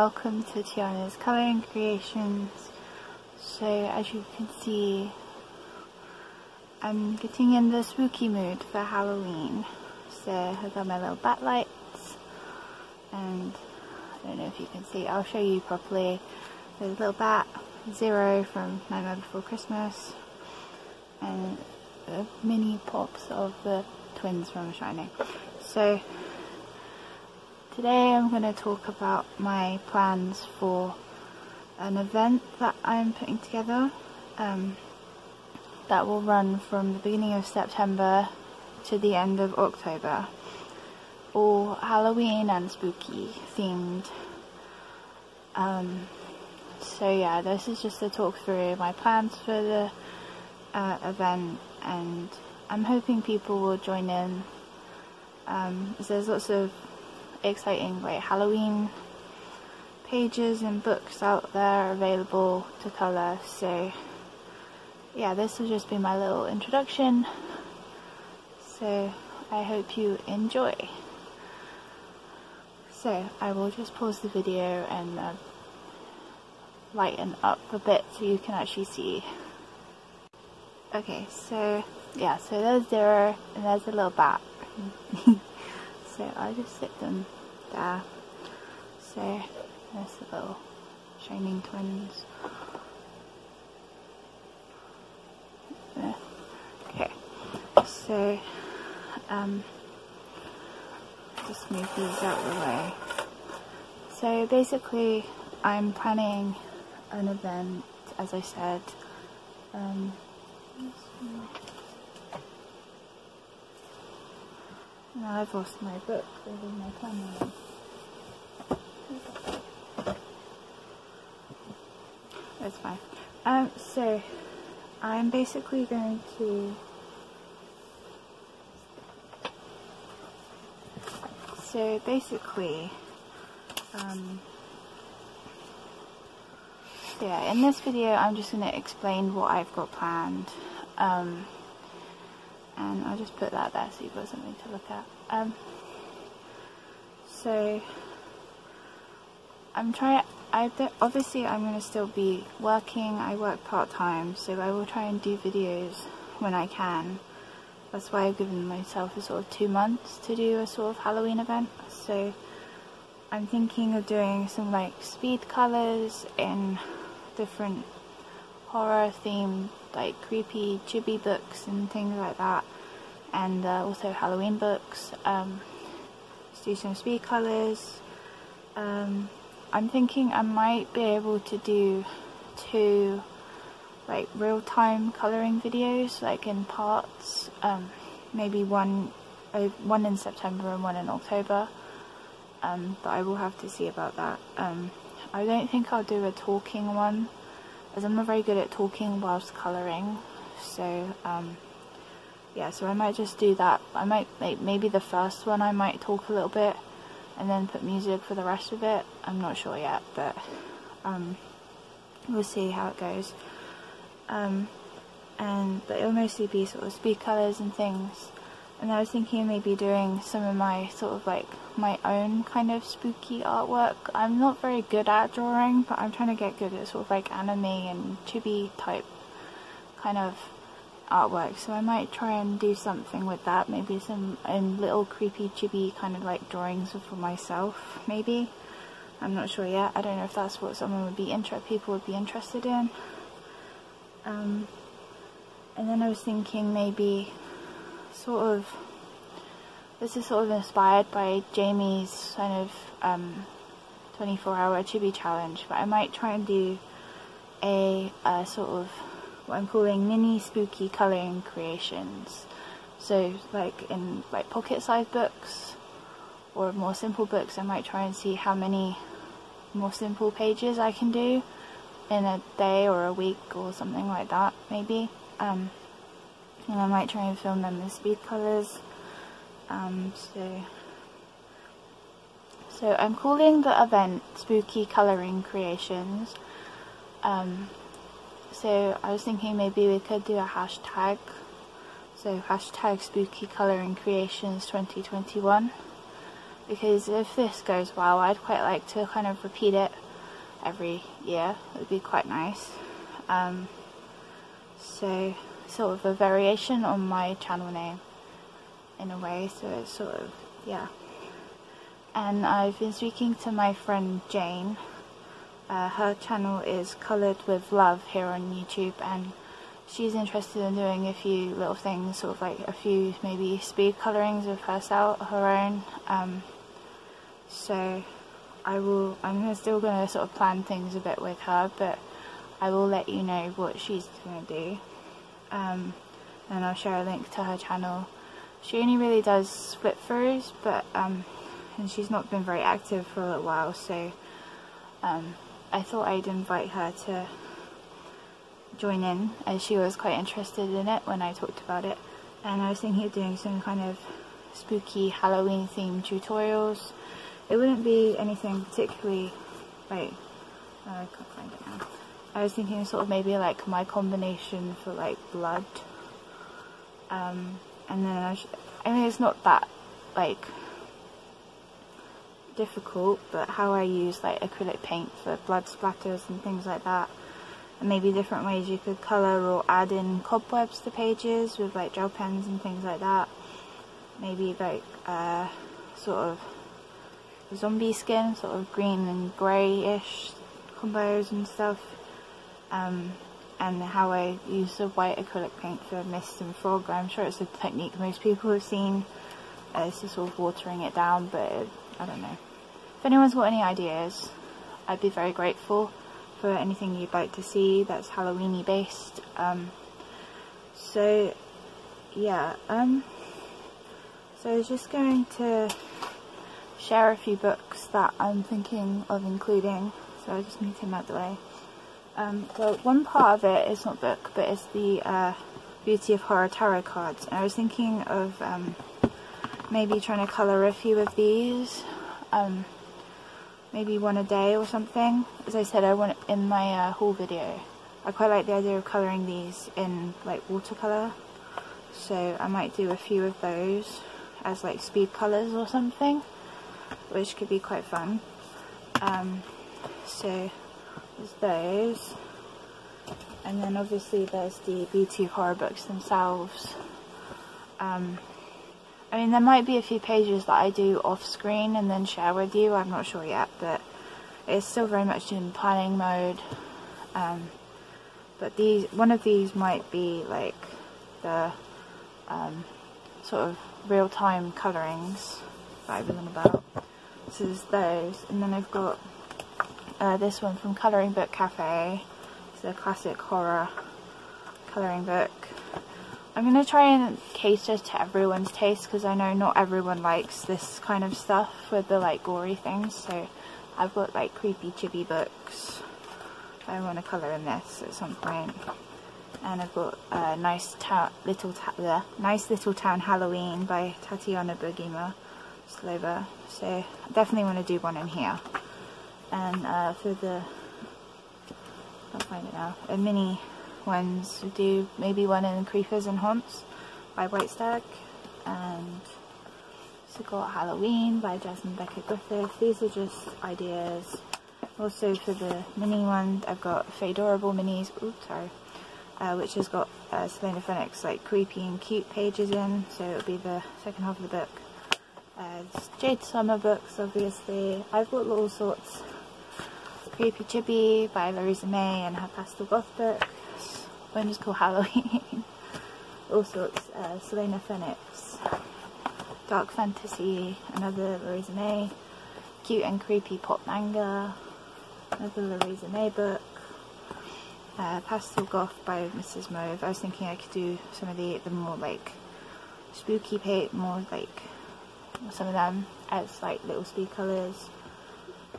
welcome to Tiana's Colouring Creations. So as you can see, I'm getting in the spooky mood for Halloween. So I got my little backlights, and I don't know if you can see, I'll show you properly. There's a little bat, Zero from Nightmare Before Christmas, and the mini pops of the twins from Shining. So today I'm going to talk about my plans for an event that I'm putting together that will run from the beginning of September to the end of October, all Halloween and spooky themed. So yeah, this is just to talk through my plans for the event, and I'm hoping people will join in. There's lots of exciting Halloween pages and books out there available to colour, so yeah, this will just be my little introduction, so I hope you enjoy. So I will just pause the video and lighten up a bit so you can actually see. Okay, so yeah, so there's Zero and there's a little bat. So I just stick them there. So there's the little Shining twins. There. Okay, so just move these out of the way. So basically I'm planning an event, as I said. Now I've lost my book over my camera. That's fine. So I'm basically going to yeah, in this video I'm just going to explain what I've got planned, and I'll just put that there so you've got something to look at. So obviously I'm going to still be working. I work part-time, so I will try and do videos when I can. That's why I've given myself a sort of 2 months to do a sort of Halloween event. So I'm thinking of doing some speed colours in different horror themed creepy chibi books and things like that, and also Halloween books. Let's do some speed colours. I'm thinking I might be able to do 2 real-time colouring videos in parts, maybe one in September and one in October, but I will have to see about that. I don't think I'll do a talking one, as I'm not very good at talking whilst colouring, so yeah, so I might just do that. I might maybe the first one I might talk a little bit and then put music for the rest of it. I'm not sure yet, but we'll see how it goes. But it'll mostly be sort of speed colours and things. And I was thinking of maybe doing some of my sort of my own kind of spooky artwork. I'm not very good at drawing, but I'm trying to get good at sort of anime and chibi type kind of artwork. So I might try and do something with that. Maybe some little creepy chibi kind of drawings for myself, maybe. I'm not sure yet. I don't know if that's what people would be interested in. And then I was thinking maybe this is sort of inspired by Jamie's kind of 24-hour chibi challenge, but I might try and do a sort of what I'm calling mini spooky colouring creations. So in pocket-sized books or more simple books, I might try and see how many more simple pages I can do in a day or a week or something like that, maybe. And I might try and film them in speed colours. So I'm calling the event Spooky Colouring Creations. So I was thinking maybe we could do a hashtag. So hashtag Spooky Colouring Creations 2021. because if this goes well, I'd quite like to kind of repeat it every year. It would be quite nice. So sort of a variation on my channel name in a way, so it's sort of, yeah. And I've been speaking to my friend Jane. Her channel is Coloured with Love here on YouTube, and she's interested in doing a few little things, sort of like a few maybe speed colorings of herself, her own. So I'm still gonna sort of plan things a bit with her, but I will let you know what she's gonna do. And I'll share a link to her channel. She only really does flip throughs, but and she's not been very active for a little while, so I thought I'd invite her to join in, as she was quite interested in it when I talked about it. And I was thinking of doing some kind of spooky Halloween themed tutorials. It wouldn't be anything particularly like, I can't find it now. I was thinking sort of maybe like my combination for like blood, and then I mean it's not that like difficult, but how I use like acrylic paint for blood splatters and things like that, and maybe different ways you could colour or add in cobwebs to pages with like gel pens and things like that. Maybe like sort of zombie skin, sort of green and greyish combos and stuff, and how I use the white acrylic paint for mist and fog. I'm sure it's a technique most people have seen. It's just sort of watering it down, but I don't know. If anyone's got any ideas, I'd be very grateful for anything you'd like to see that's Halloween-y based. So yeah, so I was just going to share a few books that I'm thinking of including, so I just need to move the way. Well, one part of it is not book, but it's the Beauty of Horror tarot cards, and I was thinking of maybe trying to colour a few of these, maybe one a day or something. As I said, I want in my haul video, I quite like the idea of colouring these in like watercolour, so I might do a few of those as like speed colours or something, which could be quite fun. So there's those, and then obviously there's the Beauty of Horror books themselves. I mean, there might be a few pages that I do off screen and then share with you, I'm not sure yet, but it's still very much in planning mode. But one of these might be like the sort of real-time colorings that I was on about. This is those, and then I've got this one from Colouring Book Cafe. It's a classic horror colouring book. I'm going to try and cater to everyone's taste, because I know not everyone likes this kind of stuff with the like gory things, so I've got like creepy chibi books I want to colour in this at some point. And I've got Nice Little Town Halloween by Tatiana Bogima Slova, so I definitely want to do one in here. And for the, I can't find it now, mini ones, we do maybe one in Creepers and Haunts by White Stag, and also got Halloween by Jasmine Beckett Griffith. These are just ideas. Also for the mini one, I've got Fadorable Minis, which has got Selena Phoenix like creepy and cute pages in, so it'll be the second half of the book. Jade Summer books, obviously. I've got all sorts. Creepy Chibi by Louisa May and her pastel goth book. One is called Halloween. All sorts. Selena Phoenix. Dark Fantasy, another Louisa May. Cute and Creepy Pop Manga, another Louisa May book. Pastel Goth by Mrs. Mauve. I was thinking I could do some of the more like spooky more like some of them as like little speed colours.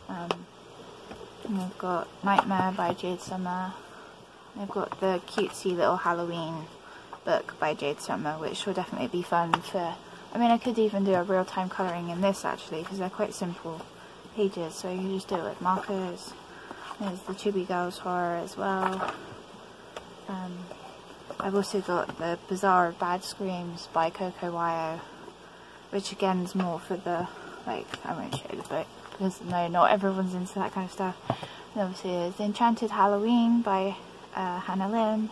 And we've got Nightmare by Jade Summer. I've got the cutesy little Halloween book by Jade Summer, which will definitely be fun for, I mean I could even do a real-time colouring in this actually, because they're quite simple pages, so you can just do it with markers. There's the Chibi Girls horror as well. I've also got the Bazaar of Bad Screams by Coco Wyo, which again is more for the like, I won't show the book because no, not everyone's into that kind of stuff. And obviously there's Enchanted Halloween by Hannah Lynn.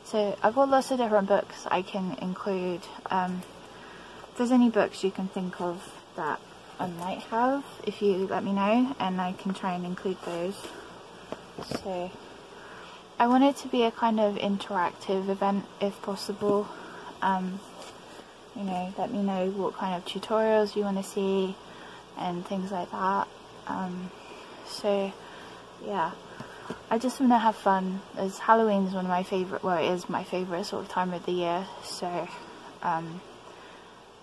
So I've got lots of different books I can include. If there's any books you can think of that I might have, if you let me know, and I can try and include those. So I want it to be a kind of interactive event if possible. You know, let me know what kind of tutorials you want to see and things like that. So yeah, I just want to have fun, as Halloween is one of my favourite, well, it is my favourite sort of time of the year. So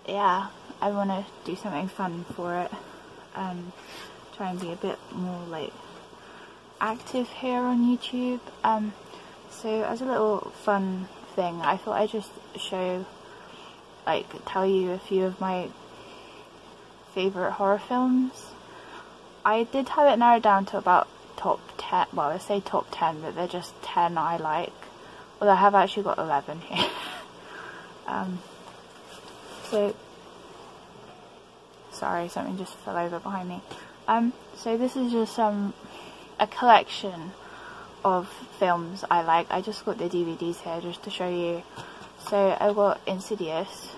yeah, I want to do something fun for it. Try and be a bit more like active here on YouTube. So as a little fun thing, I thought I'd just show, like, tell you a few of my favourite horror films. I did have it narrowed down to about top 10, well, I say top 10, but they're just 10 I like. Although I have actually got 11 here. So, sorry, something just fell over behind me. So this is just a collection of films I like. I just got the DVDs here just to show you. So I got Insidious.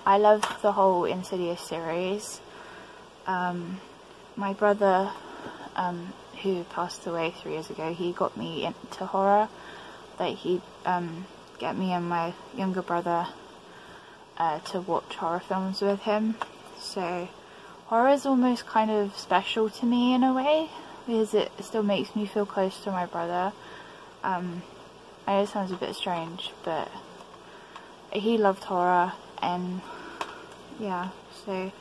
I love the whole Insidious series. My brother, who passed away 3 years ago, he got me into horror. Like, he'd get me and my younger brother to watch horror films with him. So horror is almost kind of special to me in a way, because it still makes me feel close to my brother. I know it sounds a bit strange, but he loved horror, and yeah, so,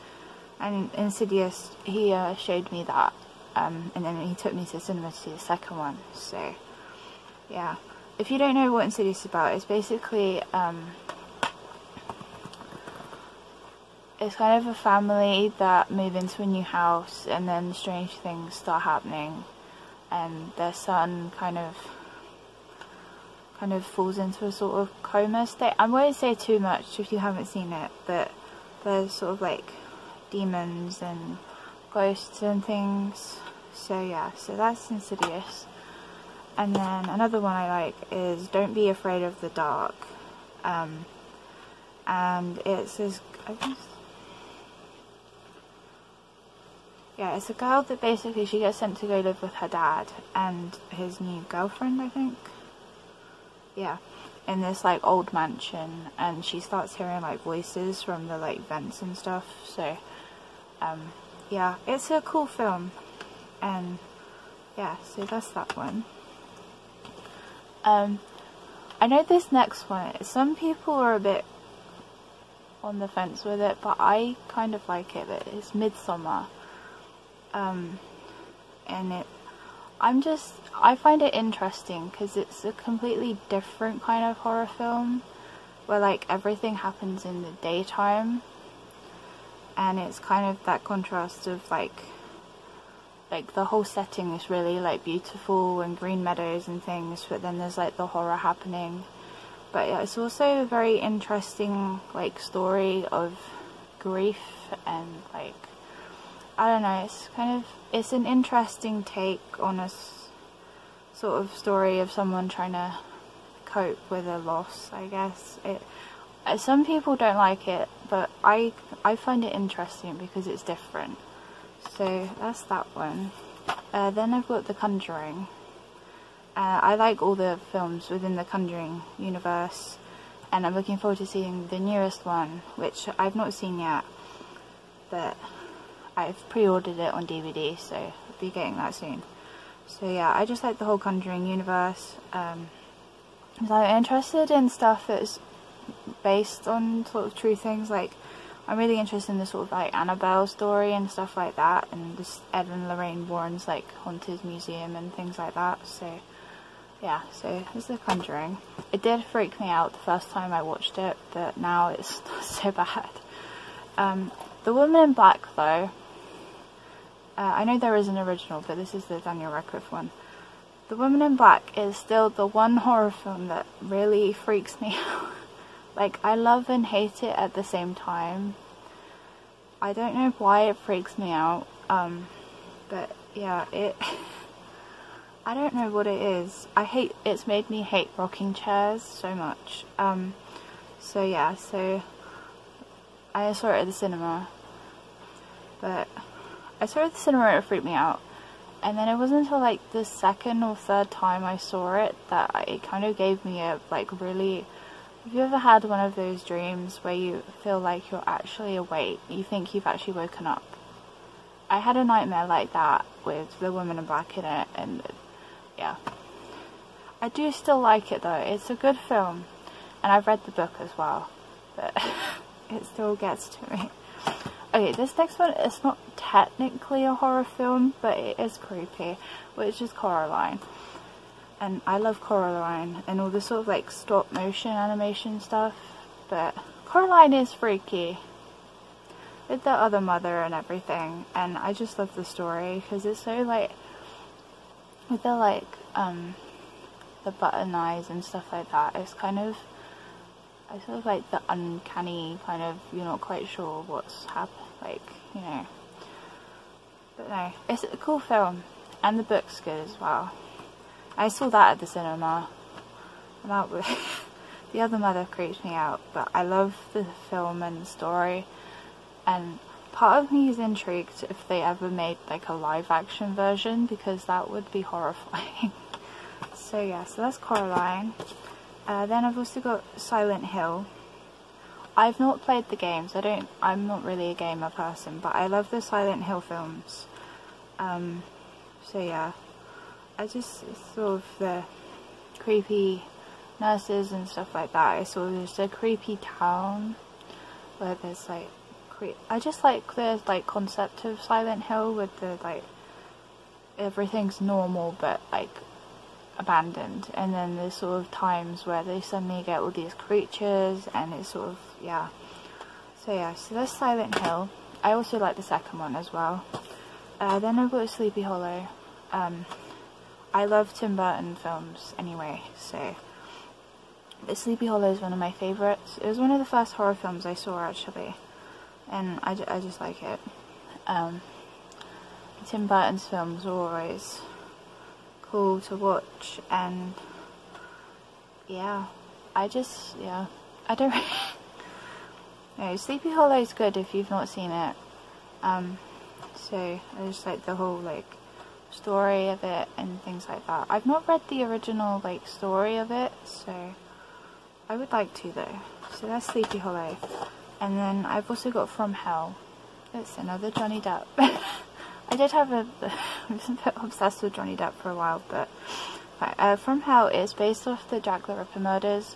and Insidious, he showed me that, and then he took me to the cinema to see the second one. So yeah, if you don't know what Insidious is about, it's basically it's kind of a family that move into a new house, and then strange things start happening, and their son kind of falls into a sort of coma state. I won't say too much if you haven't seen it, but there's sort of like demons and ghosts and things. So yeah, so that's Insidious. And then another one I like is Don't Be Afraid of the Dark. And it's this, yeah, it's a girl that basically, she gets sent to go live with her dad and his new girlfriend, I think. Yeah, in this like old mansion, and she starts hearing like voices from the like vents and stuff. So yeah, it's a cool film, and yeah, so that's that one. I know this next one, some people are a bit on the fence with it, but I kind of like it. But it's Midsommar, and I find it interesting because it's a completely different kind of horror film, where like everything happens in the daytime, and it's kind of that contrast of like the whole setting is really like beautiful and green meadows and things, but then there's like the horror happening. But yeah, it's also a very interesting like story of grief, and like, I don't know, it's an interesting take on a sort of story of someone trying to cope with a loss, I guess. Some people don't like it, but I find it interesting because it's different. So that's that one. Then I've got The Conjuring. I like all the films within the Conjuring universe, and I'm looking forward to seeing the newest one, which I've not seen yet, but I've pre-ordered it on DVD, so I'll be getting that soon. So yeah, I just like the whole Conjuring universe. Because I'm interested in stuff that's based on sort of true things. Like, I'm really interested in the sort of like Annabelle story and stuff like that, and this Ed and Lorraine Warren's like haunted museum and things like that. So yeah, so this is The Conjuring. It did freak me out the first time I watched it, but now it's not so bad. The Woman in Black though, I know there is an original, but this is the Daniel Radcliffe one. The Woman in Black is still the one horror film that really freaks me out. Like, I love and hate it at the same time. I don't know why it freaks me out, but yeah, I don't know what it is. It's made me hate rocking chairs so much. So yeah, so I saw it at the cinema, but I saw it at the cinema and it freaked me out. And then it wasn't until like the second or third time I saw it that it kind of gave me a like really... Have you ever had one of those dreams where you feel like you're actually awake? You think you've actually woken up? I had a nightmare like that with The Woman in Black in it, and yeah. I do still like it though. It's a good film, and I've read the book as well, but it still gets to me. Okay, this next one is not technically a horror film, but it is creepy, which is Coraline. And I love Coraline and all the sort of like stop motion animation stuff, but Coraline is freaky with the other mother and everything, and I just love the story because it's so like, with the like the button eyes and stuff like that, it's kind of, I sort of like the uncanny kind of, you're not quite sure what's happening, like, you know. But no, it's a cool film, and the book's good as well. I saw that at the cinema. I'm out with the other mother creeps me out, but I love the film and the story, and part of me is intrigued if they ever made like a live action version, because that would be horrifying. So yeah, so that's Coraline. Then I've also got Silent Hill. I've not played the games. I'm not really a gamer person, but I love the Silent Hill films. So yeah, it's sort of the creepy nurses and stuff like that. It's sort of just a creepy town where there's like I just like the like concept of Silent Hill with the like everything's normal but like abandoned, and then there's sort of times where they suddenly get all these creatures, and it's sort of, yeah. So yeah, so that's Silent Hill. I also like the second one as well. Then I've got Sleepy Hollow. I love Tim Burton films anyway, so Sleepy Hollow is one of my favourites. It was one of the first horror films I saw actually, and I just like it. Tim Burton's films are always cool to watch, and yeah, I don't no, Sleepy Hollow is good if you've not seen it. So I just like the whole like story of it and things like that. I've not read the original like story of it, so I would like to though. So that's Sleepy Hollow. And then I've also got From Hell. It's another Johnny Depp. I did have I was a bit obsessed with Johnny Depp for a while, but From Hell is based off the Jack the Ripper murders.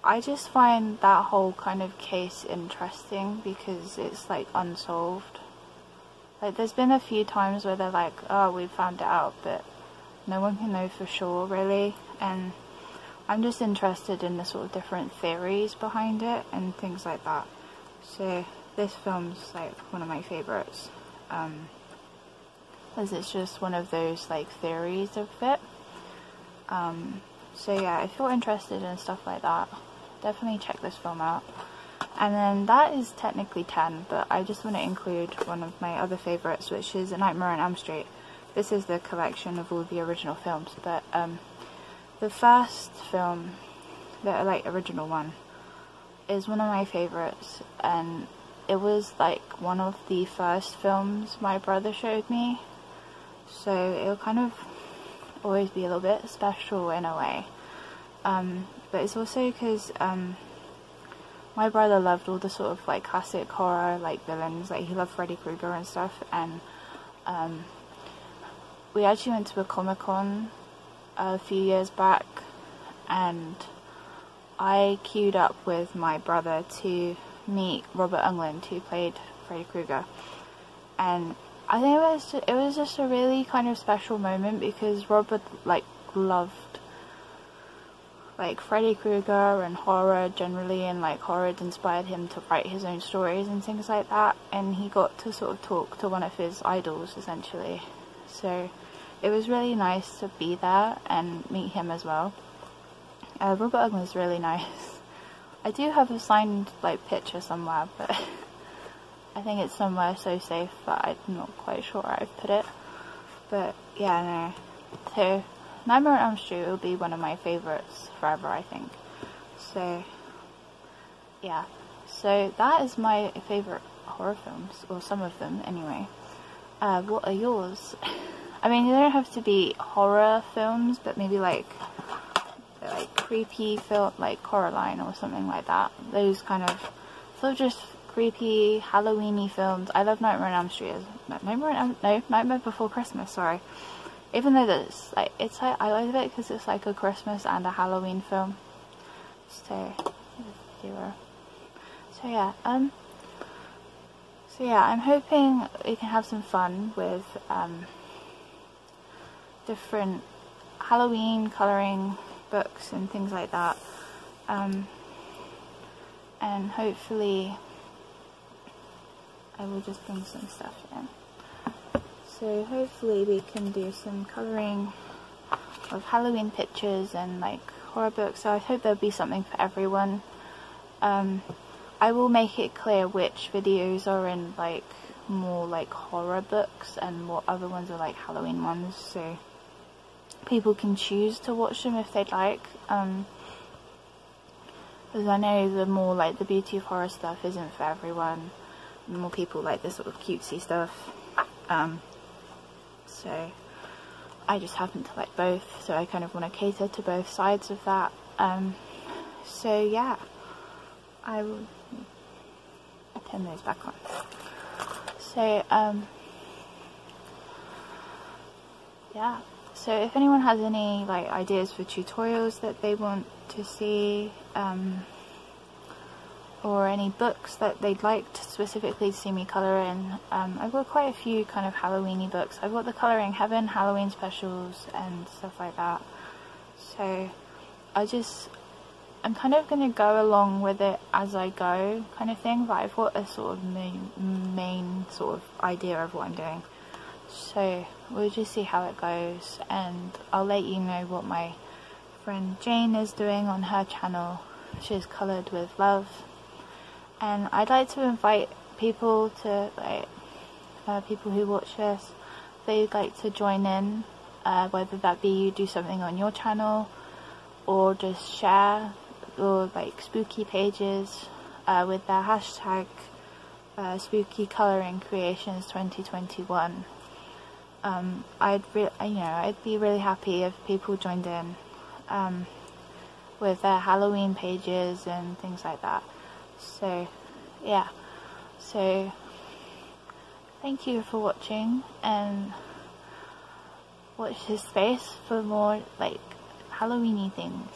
I just find that whole kind of case interesting because it's like unsolved. Like there's been a few times where they're like, oh, we found it out, but no one can know for sure really, and I'm just interested in the sort of different theories behind it and things like that. So this film's like one of my favourites, as it's just one of those like theories of it. So yeah, if you're interested in stuff like that, definitely check this film out. And then that is technically 10, but I just want to include one of my other favourites, which is A Nightmare on Elm Street. This is the collection of all the original films, but the first film, the like original one, is one of my favourites, and it was like one of the first films my brother showed me, so it'll kind of always be a little bit special in a way. But it's also because my brother loved all the sort of like classic horror like villains, like he loved Freddy Krueger and stuff, and we actually went to a Comic-Con a few years back, and I queued up with my brother to meet Robert Englund, who played Freddy Krueger, and I think it was just a really kind of special moment because Robert like loved like Freddy Krueger and horror generally, and like horror had inspired him to write his own stories and things like that, and he got to sort of talk to one of his idols essentially, so it was really nice to be there and meet him as well. Robert Englund's really nice. I do have a signed like picture somewhere, but I think it's somewhere so safe that I'm not quite sure where I've put it. But yeah, no. So Nightmare on Elm Street will be one of my favourites forever, I think. So yeah, so that is my favourite horror films, or some of them anyway. What are yours? I mean, they don't have to be horror films, but maybe like creepy film, like Coraline or something like that. Those kind of sort of just creepy Halloweeny films. I love Nightmare on Elm Street. Nightmare Before Christmas. Sorry. Even though that's like I love it because it's like a Christmas and a Halloween film. So yeah. So yeah, I'm hoping we can have some fun with different Halloween colouring books and things like that, and hopefully I will just bring some stuff in. So hopefully we can do some colouring of Halloween pictures and like horror books, so I hope there'll be something for everyone. I will make it clear which videos are in like more like horror books and what other ones are like Halloween ones, so people can choose to watch them if they'd like, because I know the more like the beauty of horror stuff isn't for everyone. More people like this sort of cutesy stuff, so I just happen to like both, so I kind of want to cater to both sides of that. So yeah, I will turn those back on. So yeah, so if anyone has any like ideas for tutorials that they want to see, or any books that they'd like to specifically see me colour in, I've got quite a few kind of Halloweeny books. I've got the Colouring Heaven Halloween specials and stuff like that, so I'm kind of going to go along with it as I go kind of thing, but I've got a sort of main sort of idea of what I'm doing. So we'll just see how it goes, and I'll let you know what my friend Jane is doing on her channel. She's Coloured with Love, and I'd like to invite people to like people who watch this, they'd like to join in, whether that be you do something on your channel or just share or like spooky pages with their hashtag spooky colouring creations 2021. I'd be really happy if people joined in with their Halloween pages and things like that. So yeah, so thank you for watching, and watch this space for more like Halloweeny things.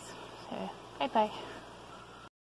So bye bye.